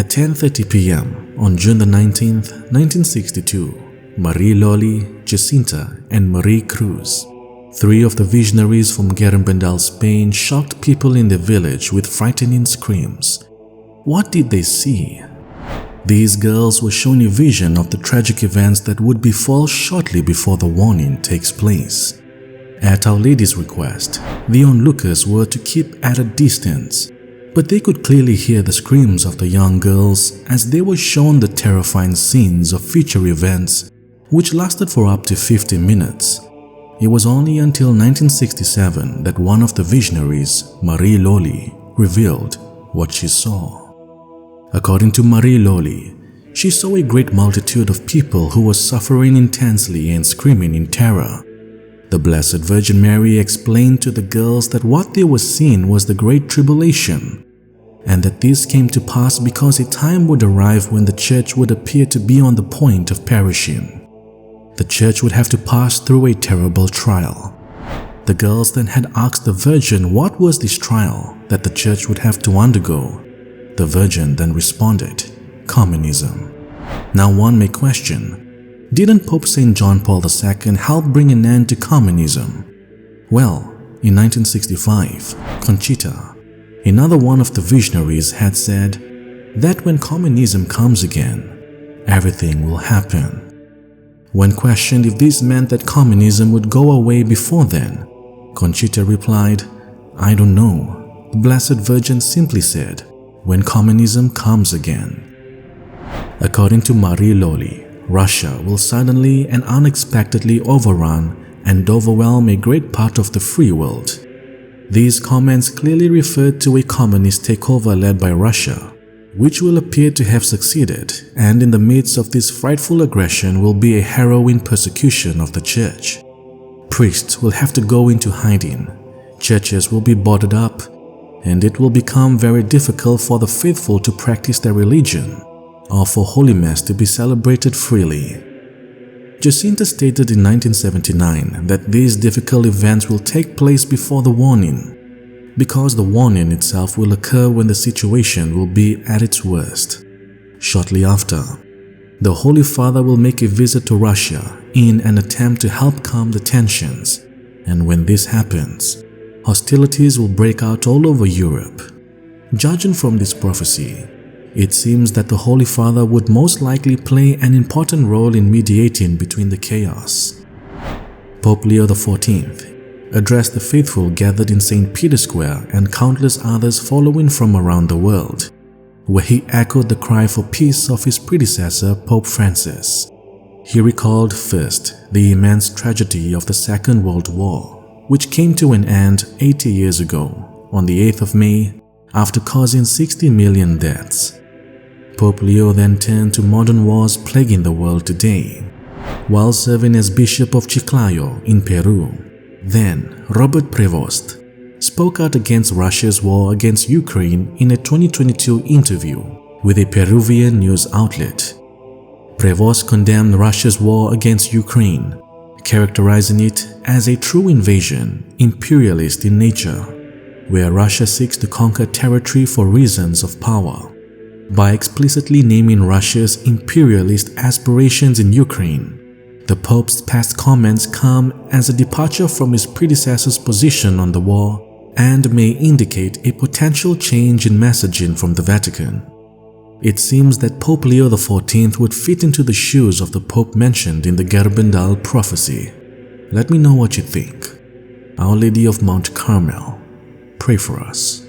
At 10:30 p.m. on June the 19th, 1962, Marie Loli, Jacinta, and Marie Cruz, three of the visionaries from Garabandal, Spain, shocked people in the village with frightening screams. What did they see? These girls were shown a vision of the tragic events that would befall shortly before the warning takes place. At Our Lady's request, the onlookers were to keep at a distance, but they could clearly hear the screams of the young girls as they were shown the terrifying scenes of future events, which lasted for up to 50 minutes. It was only until 1967 that one of the visionaries, Marie Loli, revealed what she saw. According to Marie Loli, she saw a great multitude of people who were suffering intensely and screaming in terror. The Blessed Virgin Mary explained to the girls that what they were seeing was the Great Tribulation, and that this came to pass because a time would arrive when the church would appear to be on the point of perishing. The church would have to pass through a terrible trial. The girls then had asked the Virgin what was this trial that the church would have to undergo. The Virgin then responded, communism. Now one may question, didn't Pope St. John Paul II help bring an end to communism? Well, in 1965, Conchita, another one of the visionaries, had said that when communism comes again, everything will happen. When questioned if this meant that communism would go away before then, Conchita replied, I don't know. The Blessed Virgin simply said, when communism comes again. According to Marie Loli, Russia will suddenly and unexpectedly overrun and overwhelm a great part of the free world. These comments clearly referred to a communist takeover led by Russia, which will appear to have succeeded, and in the midst of this frightful aggression will be a harrowing persecution of the church. Priests will have to go into hiding, churches will be boarded up, and it will become very difficult for the faithful to practice their religion or for Holy Mass to be celebrated freely. Jacinta stated in 1979 that these difficult events will take place before the warning, because the warning itself will occur when the situation will be at its worst. Shortly after, the Holy Father will make a visit to Russia in an attempt to help calm the tensions, and when this happens, hostilities will break out all over Europe. Judging from this prophecy, it seems that the Holy Father would most likely play an important role in mediating between the chaos. Pope Leo XIV addressed the faithful gathered in St. Peter's Square and countless others following from around the world, where he echoed the cry for peace of his predecessor, Pope Francis. He recalled first the immense tragedy of the Second World War, which came to an end 80 years ago, on the 8th of May, after causing 60 million deaths. Pope Leo then turned to modern wars plaguing the world today. While serving as Bishop of Chiclayo in Peru, then Robert Prevost spoke out against Russia's war against Ukraine in a 2022 interview with a Peruvian news outlet. Prevost condemned Russia's war against Ukraine, characterizing it as a true invasion, imperialist in nature, where Russia seeks to conquer territory for reasons of power. By explicitly naming Russia's imperialist aspirations in Ukraine, the Pope's past comments come as a departure from his predecessor's position on the war and may indicate a potential change in messaging from the Vatican. It seems that Pope Leo XIV would fit into the shoes of the Pope mentioned in the Garabandal prophecy. Let me know what you think. Our Lady of Mount Carmel, pray for us.